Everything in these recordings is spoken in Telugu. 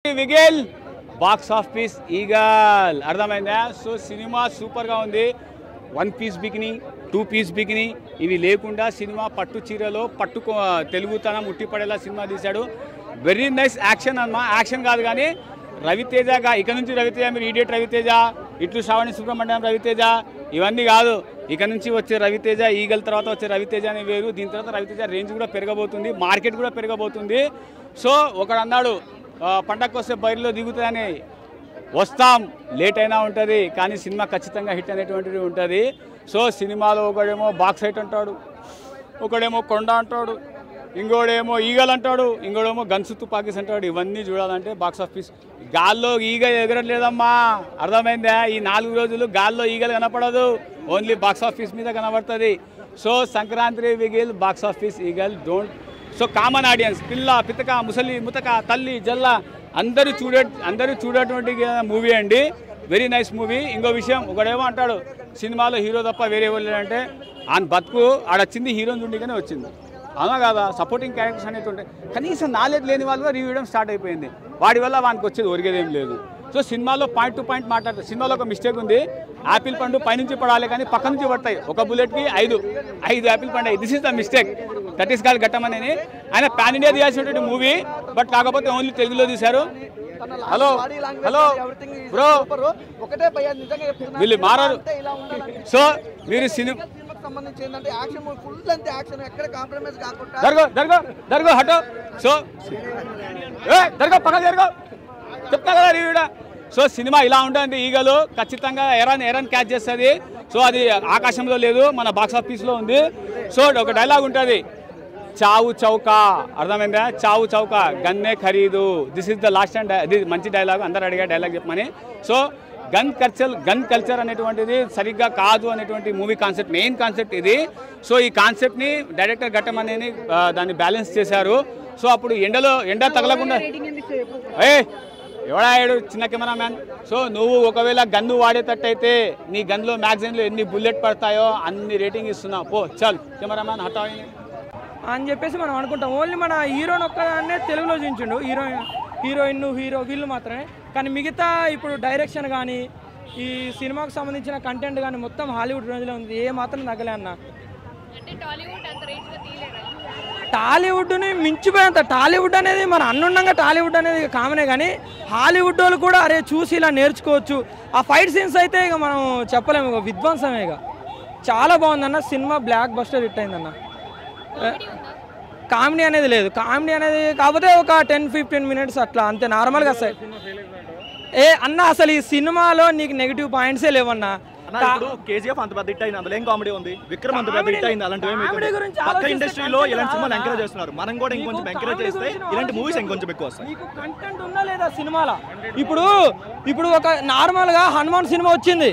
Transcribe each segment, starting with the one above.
విగేల్ బాక్స్ ఆఫీస్ ఈగల్ అర్థమైందా? సో సినిమా సూపర్గా ఉంది. 1 పీస్ బికిని 2 పీస్ బికిని ఇవి లేకుండా సినిమా పట్టు చీరలో తెలుగుతనం ఉట్టిపడేలా సినిమా తీశాడు. వెరీ నైస్ యాక్షన్ అమ్మా. యాక్షన్ కాదు కానీ రవితేజగా ఇక నుంచి రవితేజ మీరు ఈడియట్ రవితేజ, ఇట్లు శ్రావణి సుబ్రహ్మణ్యం రవితేజ ఇవన్నీ కాదు. ఇక నుంచి వచ్చే రవితేజ ఈగల్ తర్వాత వచ్చే రవితేజ అనే వేరు. దీని తర్వాత రవితేజ రేంజ్ కూడా పెరగబోతుంది, మార్కెట్ కూడా పెరగబోతుంది. సో ఒకడు అన్నాడు పండగకు వస్తే బయలులో దిగుతుందని. వస్తాం, లేట్ అయినా ఉంటుంది కానీ సినిమా ఖచ్చితంగా హిట్ అనేటువంటిది ఉంటుంది. సో సినిమాలో ఒకడేమో బాక్స్ హైట్ అంటాడు, ఒకడేమో కొండ అంటాడు, ఇంకోడేమో ఈగల్ అంటాడు, ఇంకోడేమో గన్స్ తుపాకీస్ అంటాడు. ఇవన్నీ చూడాలంటే బాక్స్ ఆఫీస్. గాల్లో ఈగ ఎగరట్లేదమ్మా, అర్థమైందా? ఈ 4 రోజులు గాల్లో ఈగలు కనపడదు, ఓన్లీ బాక్స్ ఆఫీస్ మీద కనబడుతుంది. So Sankranti విగిల్ box office eagle don't. So common audience పిల్ల పితక ముసలి ముతక తల్లి జల్ల అందరూ చూడేటువంటి మూవీ అండి. Very nice movie. ఇంకో విషయం, ఒకడేమో అంటాడు సినిమాలో హీరో తప్ప వేరే వాళ్ళు అంటే ఆయన బతుకు ఆడొచ్చింది హీరోని చూడగానే వచ్చింది, అవునా కదా? సపోర్టింగ్ క్యారెక్టర్స్ అనేవి ఉంటాయి. కనీసం నాలెడ్జ్ లేని వాళ్ళు రివ్యూ చేయడం స్టార్ట్ అయిపోయింది. వాడి వల్ల వానికి వచ్చేది ఒరిగేదేం లేదు. సో సినిమాలో పాయింట్ టు పాయింట్ మాట్లాడతారు. సినిమాలో ఒక మిస్టేక్ ఉంది, యాపిల్ పండు పైనుంచి పడాలి కానీ పక్క నుంచి పడతాయి. ఒక బుల్లెట్కి 5 యాపిల్ పండు. This is the mistake. That is call ఘట్టం అనేది. ఆయన పాన్ ఇండియా తీయాల్సినటువంటి మూవీ, బట్ కాకపోతే ఓన్లీ తెలుగులో తీశారు. హలో బ్రో, వీళ్ళు మారారు. సో మీరు సినిమా జరుగు హటో. సో పక్కన జరుగు చెప్తా కదా రివ్యూడా. సో సినిమా ఇలా ఉంటుంది. ఈగలు ఖచ్చితంగా ఎరాన్ క్యాచ్ చేస్తుంది. సో అది ఆకాశంలో లేదు, మన బాక్స్ ఆఫీస్లో ఉంది. సో ఒక డైలాగ్ ఉంటుంది, చావు చౌక, అర్థమైందా? చావు చౌక గన్నే ఖరీదు. This is the last and ఇది మంచి డైలాగ్, అందరు అడిగా డైలాగ్ చెప్పమని. సో గన్ కల్చర్ అనేటువంటిది సరిగ్గా కాదు అనేటువంటి మూవీ కాన్సెప్ట్, మెయిన్ కాన్సెప్ట్ ఇది. సో ఈ కాన్సెప్ట్ని డైరెక్టర్ ఘట్టం అనేది దాన్ని బ్యాలెన్స్ చేశారు. సో అప్పుడు ఎండ తగలకుండా ఎవడాడు చిన్న కెమెరా మ్యాన్. సో నువ్వు ఒకవేళ గన్ను వాడేటట్టయితే నీ గన్లో మ్యాగజైన్లో ఎన్ని బుల్లెట్ పడతాయో అన్ని రేటింగ్ ఇస్తున్నావు. పో చల్ కెమెరామ్యాన్ హఠా అని చెప్పేసి మనం అనుకుంటాం. ఓన్లీ మన హీరోని ఒక్కదాన్నే తెలుగులో చూపించిండు, హీరోయిన్ హీరో వీళ్ళు మాత్రమే. కానీ మిగతా ఇప్పుడు డైరెక్షన్ కానీ ఈ సినిమాకు సంబంధించిన కంటెంట్ కానీ మొత్తం హాలీవుడ్ రేంజ్లో ఉంది, ఏ మాత్రం తగ్గలే అన్న. టాలీవుడ్ని మించిపోయేంత టాలీవుడ్ అనేది మన అన్నుండగా టాలీవుడ్ అనేది కామనే, కానీ హాలీవుడ్ వాళ్ళు కూడా అరే చూసి ఇలా నేర్చుకోవచ్చు. ఆ ఫైట్ సీన్స్ అయితే ఇక మనం చెప్పలేము, ఇక విధ్వంసమే. ఇక చాలా బాగుందన్న సినిమా, బ్లాక్ బస్టర్ హిట్ అయిందన్న. కామెడీ అనేది లేదు, కామెడీ అనేది కాకపోతే ఒక 10-15 మినిట్స్ అట్లా అంతే, నార్మల్గా వస్తాయి. అన్న అసలు ఈ సినిమాలో నీకు నెగిటివ్ పాయింట్సే లేవన్నా. కేజీఎఫ్ అంత పెద్ద హిట్ అయింది, అందులో ఏం కామెడీ ఉంది? విక్రమ్ అంత పెద్ద హిట్ అయింది, అలాంటివి ఇండస్ట్రీలో ఇలాంటి సినిమాలు ఎంకరేజ్ చేస్తున్నారు. మనం కూడా ఇంకొంచెం ఎంకరేజ్ చేస్తే ఇలాంటి మూవీస్ ఇంకొంచెం ఎక్కువ వస్తాయి. మీకు కంటెంట్ ఉందా లేదా సినిమాలో? ఇప్పుడు ఒక నార్మల్గా హనుమాన్ సినిమా వచ్చింది,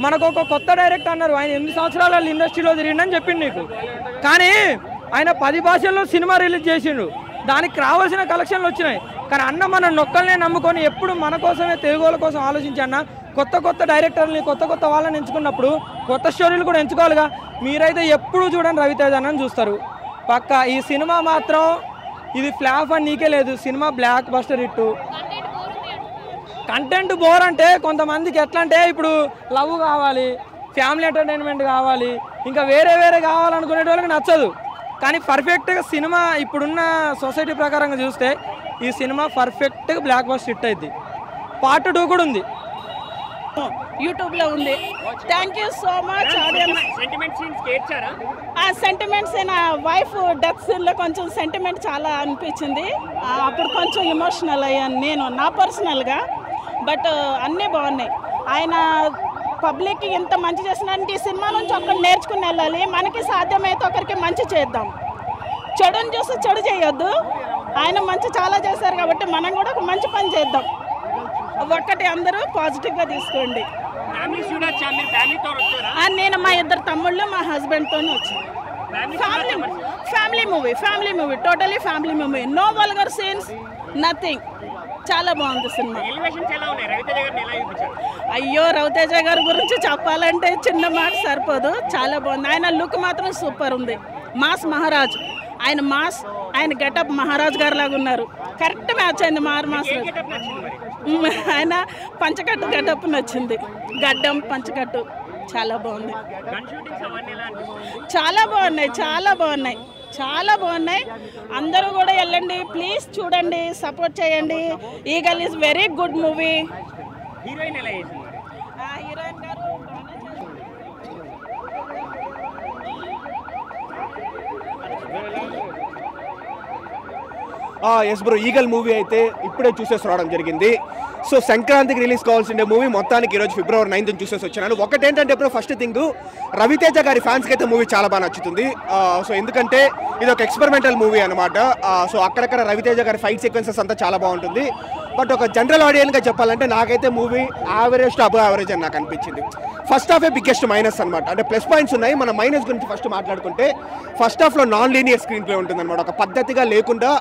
మనకు ఒక కొత్త డైరెక్టర్ అన్నారు, ఆయన 8 సంవత్సరాల ఇండస్ట్రీలో తిరిగిండని చెప్పిండు నీకు. కానీ ఆయన 10 భాషల్లో సినిమా రిలీజ్ చేసిండు, దానికి రావాల్సిన కలెక్షన్లు వచ్చినాయి. కానీ అన్న మన నొక్కల్నే నమ్ముకొని ఎప్పుడు మన కోసమే, తెలుగు వాళ్ళ కోసం ఆలోచించి అన్న కొత్త డైరెక్టర్ని కొత్త వాళ్ళని ఎంచుకున్నప్పుడు కొత్త స్టోరీలు కూడా ఎంచుకోవాలిగా. మీరైతే ఎప్పుడు చూడండి రవితేజ అని చూస్తారు పక్క. ఈ సినిమా మాత్రం ఇది ఫ్లాప్ అని నీకే లేదు, cinema blockbuster hit. Content bore అంటే కొంతమందికి ఎట్లా అంటే ఇప్పుడు లవ్ కావాలి, ఫ్యామిలీ ఎంటర్టైన్మెంట్ కావాలి, ఇంకా వేరే కావాలనుకునే వాళ్ళకి నచ్చదు. కానీ పర్ఫెక్ట్గా సినిమా ఇప్పుడున్న సొసైటీ ప్రకారంగా చూస్తే ఈ సినిమా పర్ఫెక్ట్గా బ్లాక్ బస్టర్ హిట్ అయింది. పార్ట్ 2 కూడా ఉంది, యూట్యూబ్లో ఉంది. Thank you so much. ఆ సెంటిమెంట్స్ నా వైఫ్ డెత్ సీన్లో కొంచెం సెంటిమెంట్ చాలా అనిపించింది, అప్పుడు కొంచెం ఎమోషనల్ అయ్యాను నేను నా పర్సనల్గా. బట్ అన్నీ బాగున్నాయి. ఆయన పబ్లిక్కి ఎంత మంచి చేస్తున్నారంటే ఈ సినిమా నుంచి ఒకరు నేర్చుకుని వెళ్ళాలి. మనకి సాధ్యమైతే ఒకరికి మంచి చేద్దాం, చెడుని చూసి చెడు చేయొద్దు. ఆయన మంచి చాలా చేశారు కాబట్టి మనం కూడా ఒక మంచి పని చేద్దాం. ఒక్కటి అందరూ పాజిటివ్గా తీసుకోండి. నేను మా 2 తమ్ముళ్ళు మా హస్బెండ్తోనే వచ్చాను. Family movie totally family movie. No vulgar scenes, nothing. చాలా బాగుంది సినిమా. అయ్యో రవితేజ గారి గురించి చెప్పాలంటే చిన్న మాట సరిపోదు, చాలా బాగుంది. ఆయన లుక్ మాత్రం సూపర్ ఉంది, మాస్ మహారాజ్. ఆయన మాస్ ఆయన గెటప్ మహారాజ్ గారు లాగా ఉన్నారు. కరెక్ట్ మ్యాచ్ అయింది మాస్. ఆయన పంచకట్టు గెటప్ నచ్చింది. గడ్డం పంచకట్టు చాలా బాగుంది. చాలా బాగున్నాయి, చాలా బాగున్నాయి, చాలా బాగున్నాయి. అందరూ కూడా వెళ్ళండి ప్లీజ్, చూడండి, సపోర్ట్ చేయండి. Eagle is very good movie. Heroine గారు ఎస్ బ్రో, ఈగల్ మూవీ అయితే ఇప్పుడే చూసేసి రావడం జరిగింది. సో సంక్రాంతికి రిలీజ్ కావాల్సిన మూవీ మొత్తానికి ఈరోజు February 9th చూసేసి వచ్చినాను. ఒకటేంటంటే బ్రో, ఫస్ట్ థింగ్ రవితేజ గారి ఫ్యాన్స్కి అయితే మూవీ చాలా బాగా నచ్చుతుంది. సో ఎందుకంటే ఇది ఒక ఎక్స్పెరిమెంటల్ మూవీ అనమాట. సో అక్కడక్కడ రవితేజ గారి ఫైట్ సీక్వెన్సెస్ అంతా చాలా బాగుంటుంది. బట్ ఒక జనరల్ ఆడియన్గా చెప్పాలంటే నాకైతే movie average to above average అని నాకు అనిపించింది. ఫస్ట్ హాఫే బిగ్గెస్ట్ మైనస్ అనమాట. అంటే ప్లస్ పాయింట్స్ ఉన్నాయి. మన మైనస్ గురించి ఫస్ట్ మాట్లాడుకుంటే ఫస్ట్ హాఫ్లో నాన్ లీనియర్ స్క్రీన్ ప్లే ఉంటుంది అనమాట. ఒక పద్ధతిగా లేకుండా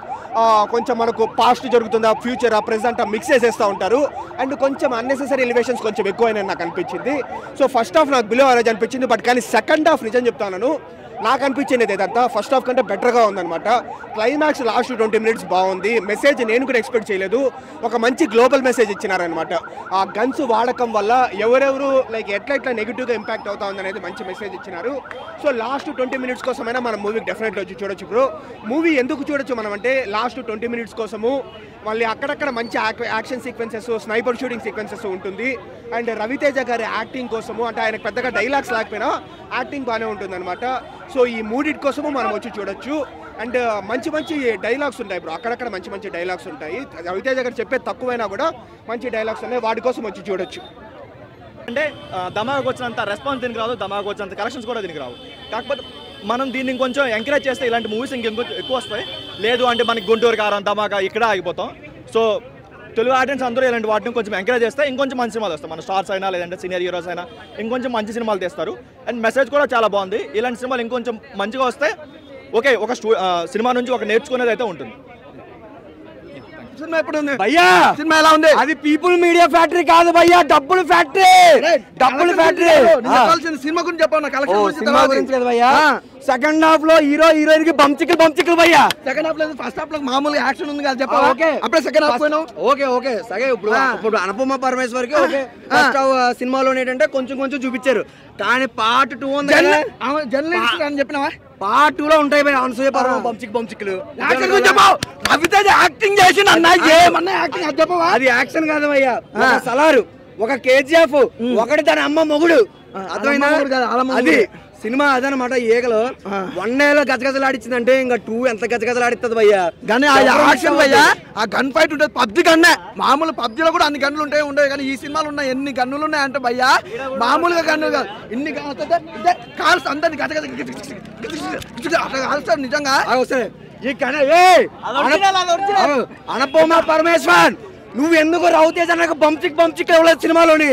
కొంచెం మనకు పాస్ట్ జరుగుతుందా, ఫ్యూచర్, ప్రెజెంట్ మిక్స్ చేసేస్తూ ఉంటారు. అండ్ కొంచెం అన్నెసెసరీ ఎలివేషన్స్ కొంచెం ఎక్కువైనా నాకు అనిపించింది. సో ఫస్ట్ హాఫ్ నాకు బిలో యావరేజ్ అనిపించింది. బట్ కానీ సెకండ్ హాఫ్ నిజం చెప్తాను, నాకు అనిపించింది ఇదంతా ఫస్ట్ హాఫ్ కంటే బెటర్గా ఉందన్నమాట. క్లైమాక్స్ లాస్ట్ 20 minutes బాగుంది. మెసేజ్ నేను కూడా ఎక్స్పెక్ట్ చేయలేదు. ఒక మంచి గ్లోబల్ మెసేజ్ ఇచ్చినారనమాట. ఆ గన్స్ వాడకం వల్ల ఎవరెవరు ఎట్లా నెగిటివ్గా ఇంపాక్ట్ అవుతా ఉంది అనేది మంచి మెసేజ్ ఇచ్చినారు. సో లాస్ట్ 20 minutes కోసమైనా మనం మూవీకి డెఫినెట్గా వచ్చి చూడొచ్చు బ్రో. మూవీ ఎందుకు చూడొచ్చు మనం అంటే లాస్ట్ 20 minutes కోసము మళ్ళీ అక్కడక్కడ మంచి action sequences, sniper shooting sequences ఉంటుంది. అండ్ రవితేజ గారి యాక్టింగ్ కోసము, అంటే ఆయనకు పెద్దగా డైలాగ్స్ లేకపోయినా యాక్టింగ్ బాగానే ఉంటుంది అనమాట. సో ఈ మూడిటి కోసము మనం వచ్చి చూడొచ్చు. అండ్ మంచి మంచి డైలాగ్స్ ఉంటాయి బ్రో, అక్కడక్కడ మంచి మంచి డైలాగ్స్ ఉంటాయి. రవితేజ గారు చెప్పేది తక్కువైనా కూడా మంచి డైలాగ్స్ ఉన్నాయి, వాటి కోసం వచ్చి చూడొచ్చు. అంటే ధమాకు వచ్చినంత రెస్పాన్స్ దీనికి రాదు, ధమాకు వచ్చినంత కలెక్షన్స్ కూడా దీనికి రావు. కాకపోతే మనం దీన్ని ఇంకొంచెం ఎంకరేజ్ చేస్తే ఇలాంటి మూవీస్ ఇంకొంచెం ఎక్కువ వస్తాయి. లేదు అంటే మనకి గుంటూరు కారం, ధమాకా ఇక్కడ ఆగిపోతాం. సో తెలుగు ఆడియన్స్ అందరూ ఇలాంటి వాటిని కొంచెం ఎంకరేజ్ చేస్తే ఇంకొంచెం మంచి సినిమాలు వస్తాయి. మన స్టార్స్ అయినా లేదంటే సీనియర్ హీరోస్ అయినా ఇంకొంచెం మంచి సినిమాలు తెస్తారు. అండ్ మెసేజ్ కూడా చాలా బాగుంది. ఇలాంటి సినిమాలు ఇంకొంచెం మంచిగా వస్తే ఓకే, ఒక సినిమా నుంచి ఒక నేర్చుకునేది అయితే ఉంటుంది. సినిమా ఎప్పుడు ఉంది భయ్యా? సినిమా ఎలా ఉంది? అది పీపుల్ మీడియా ఫ్యాక్టరీ కాదు భయ్యా, డబ్బులు ఫ్యాక్టరీ. డబ్బులు ఫ్యాక్టరీ. సినిమా గురించి చెప్పాను, సినిమా గురించి కదా భయ్యా. సెకండ్ హాఫ్ లో హీరో హీరోయిన్ కి బంచికలు భయ్యా. సెకండ్ హాఫ్ లో ఫస్ట్ హాఫ్ లో మామూలు యాక్షన్ ఉంది కదా చెప్పా. అప్పుడే సెకండ్ హాఫ్ పోయినావు. ఓకే సరే. ఇప్పుడు అనుపమ పరమేశ్వర్ కి ఓకే ఫస్ట్ సినిమాలో ఏంటంటే కొంచెం చూపించారు. కానీ పార్ట్ 2 ఉంది కదా, జర్నలిస్ట్ అని చెప్పినావా? పార్ట్ 2 లో ఉంటాయి భయ్యా అనసూయ పరమ బంచికలు. రవితేజ యాక్టింగ్ చేసి ఏమన్నా యాక్టింగ్ అది చెప్పవా? అది యాక్షన్ కాదు భయ్యా, సలారు, ఒక కేజీఎఫ్, ఒకటి దాని అమ్మ మొగుడు. అర్థమైందా? అది సినిమా అదనమాట. ఈగలు 1 yearలో గజగజలాడిచ్చిందంటే ఇంకా 2 ఎంత గజగజలాడిస్తుంది భయ్యా. కానీ ఆ యాక్షన్ భయ్యా, ఆ గన్ ఫైట్ ఉంటుంది. పబ్జి గన్నే, మామూలు పబ్జిలో కూడా అన్ని గన్నులు ఉండవు. కానీ ఈ సినిమాలు ఉన్నాయి ఎన్ని గన్నులు ఉన్నాయంటే భయ్యా, మామూలుగా గన్నులు కాదు. ఇన్ని కాల్స్ అందరిని గజగజ అట్లా కాల్స్తారు నిజంగా. వస్తాయి ఈ అనుపమ పరమేశ్వర్, నువ్వు ఎందుకు రవితేజ నాకు బంచిక్ ఇవ్వలేదు సినిమాలోని?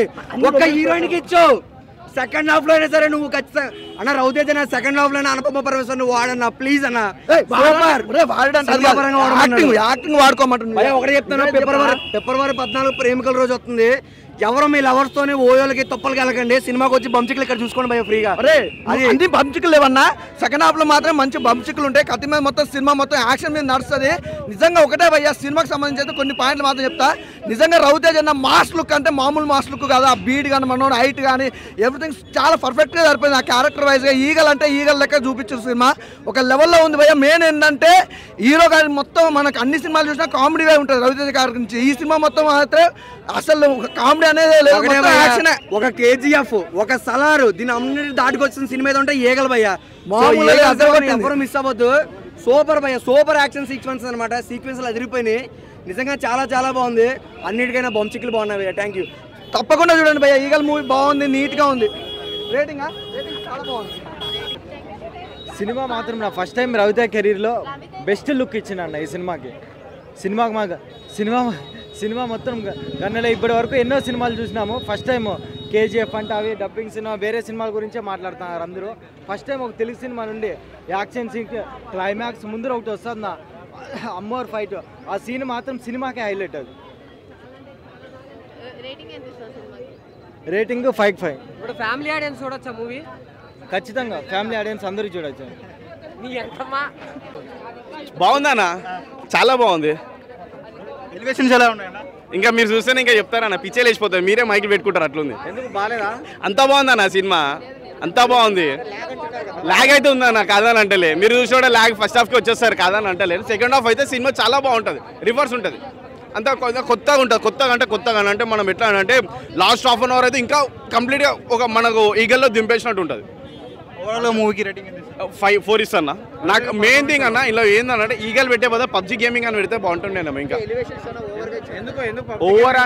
ఒక్క హీరోయిన్ కి ఇచ్చావు. సెకండ్ హాఫ్ లో అయినా సరే నువ్వు ఖచ్చితంగా అన్న రవితేజ సెకండ్ హాఫ్ లో అనుపమ పరమేశ్వర్ నువ్వు వాడన్నా ప్లీజ్ అన్న. యాక్టింగ్ వాడుకోమంటున్నా. ఒకటి చెప్తాను, ఫిబ్రవరి 14 ప్రేమికుల రోజు వస్తుంది. ఎవరు మీ లవర్స్ తోనే ఓయోలకి తొప్పలకి వెళ్ళకండి. సినిమాకి వచ్చి బంచికలు ఇక్కడ చూసుకోండి భయ్య ఫ్రీగా. అది అన్ని బంచికలు లేవన్నా. సెకండ్ హాఫ్ లో మాత్రం మంచి బంచికలు ఉంటాయి. కత్తి మీద మొత్తం సినిమా మొత్తం యాక్షన్ మీద నడుస్తుంది. నిజంగా ఒకటే భయ్య, సినిమాకి సంబంధించి అయితే కొన్ని పాయింట్లు మాత్రం చెప్తా. నిజంగా రవితేజ అన్న మాస్ లుక్ అంటే మామూలు మాస్ లుక్ కాదు. ఆ బీడ్ కానీ మనోడు హైట్ కానీ ఎవ్రీథింగ్ చాలా పర్ఫెక్ట్ గా సరిపోయింది. ఆ క్యారెక్టర్ వైజ్ గా ఈగల్ అంటే ఈగల్ లెక్క చూపించారు సినిమా. ఒక లెవెల్లో ఉంది భయ్య. మెయిన్ ఏంటంటే హీరో గారి మొత్తం మనకు అన్ని సినిమాలు చూసినా కామెడీ ఉంటుంది రవితేజ గారి నుంచి. ఈ సినిమా మొత్తం అయితే అసలు కామెడీ అనేది లేదు. ఒక కేజీఎఫ్, ఒక సలారు, దీని అన్నిటి దాటుకొచ్చిన సినిమా ఏదో ఉంటే ఈగలు భయ్య. ఎవరు మిస్ అవ్వద్దు. సూపర్ భయ్య, సూపర్ యాక్షన్ సీక్వెన్స్ అనమాట. సీక్వెన్స్ అదిరిపోయినాయి నిజంగా, చాలా బాగుంది. అన్నిటికైనా బంచికలు బాగున్నాయి భయ్య. Thank you. తప్పకుండా చూడండి భయ్య, ఈగల్ మూవీ బాగుంది, నీట్ గా ఉంది. రేటింగ్ చాలా బాగుంది. సినిమా మాత్రం నా ఫస్ట్ టైం రవితేజ కెరీర్లో బెస్ట్ లుక్ ఇచ్చిందన్న ఈ సినిమాకి. సినిమా మొత్తం గన్నెలో ఇప్పటి వరకు ఎన్నో సినిమాలు చూసినాము. ఫస్ట్ టైం కేజీఎఫ్ అంటే అవి డబ్బింగ్ సినిమా, వేరే సినిమాల గురించే మాట్లాడుతున్నారు అందరూ. ఫస్ట్ టైం ఒక తెలుగు సినిమా నుండి యాక్షన్ సీన్ క్లైమాక్స్ ముందర ఒకటి వస్తుంది, అమ్మోర్ ఫైట్, ఆ సీన్ మాత్రం సినిమాకే హైలైట్. అది రేటింగ్ 5/5. ఇప్పుడు ఫ్యామిలీ ఆడియన్స్ చూడొచ్చా మూవీ? ఖచ్చితంగా ఫ్యామిలీ ఆడియన్స్ అందరూ చూడొచ్చు. బాగుందన్న, చాలా బాగుంది. ఎలివేషన్స్ ఎలా ఉన్నాయన్నా? ఇంకా మీరు చూస్తేనే ఇంకా చెప్తారన్న, పిచ్చే లేచిపోతారు, మీరే మైకి పెట్టుకుంటారు అట్లుంది. ఎందుకు బాగాలేదా? అంతా బాగుందన్న సినిమా, అంతా బాగుంది. లాగ్ అయితే ఉందన్న, కాదని అంటలే. మీరు చూసి కూడా లాగ్ ఫస్ట్ హాఫ్కి వచ్చేస్తారు, కాదని అంటలేదు. సెకండ్ హాఫ్ అయితే సినిమా చాలా బాగుంటుంది, రివర్స్ ఉంటుంది, అంతా కొత్తగా ఉంటుంది. కొత్తగా అంటే మనం ఎట్లా అంటే లాస్ట్ హాఫ్ అన్ అవర్ అయితే ఇంకా కంప్లీట్గా ఒక మనకు ఈగల్లో దింపేసినట్టు ఉంటుంది. ఓవరాల్ మూవీకి రేటింగ్ 4 ఇస్తాను. నాకు మెయిన్ థింగ్ అన్న ఇలా ఏందనంటే ఈగల్ పెట్టే బదులు పబ్జీ గేమింగ్ అని పెడితే బాగుంటుండే అన్న. ఇంకా ఓవర్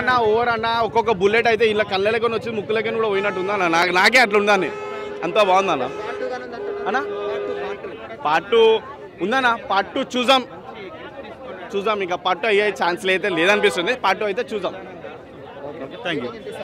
అన్న ఒక్కొక్క బుల్లెట్ అయితే ఇలా కళ్ళలకొని వచ్చి ముక్కులకని కూడా పోయినట్టు ఉందన్న. నాకే అట్లా ఉందని, అంతా బాగుందన్న. అన్న పార్ట్ 2 ఉందన్న, పార్ట్ 2 చూద్దాం. ఇంకా పార్ట్ 2 అయ్యే ఛాన్స్ అయితే లేదనిపిస్తుంది, పార్ట్ 2 అయితే చూద్దాం. Thank you.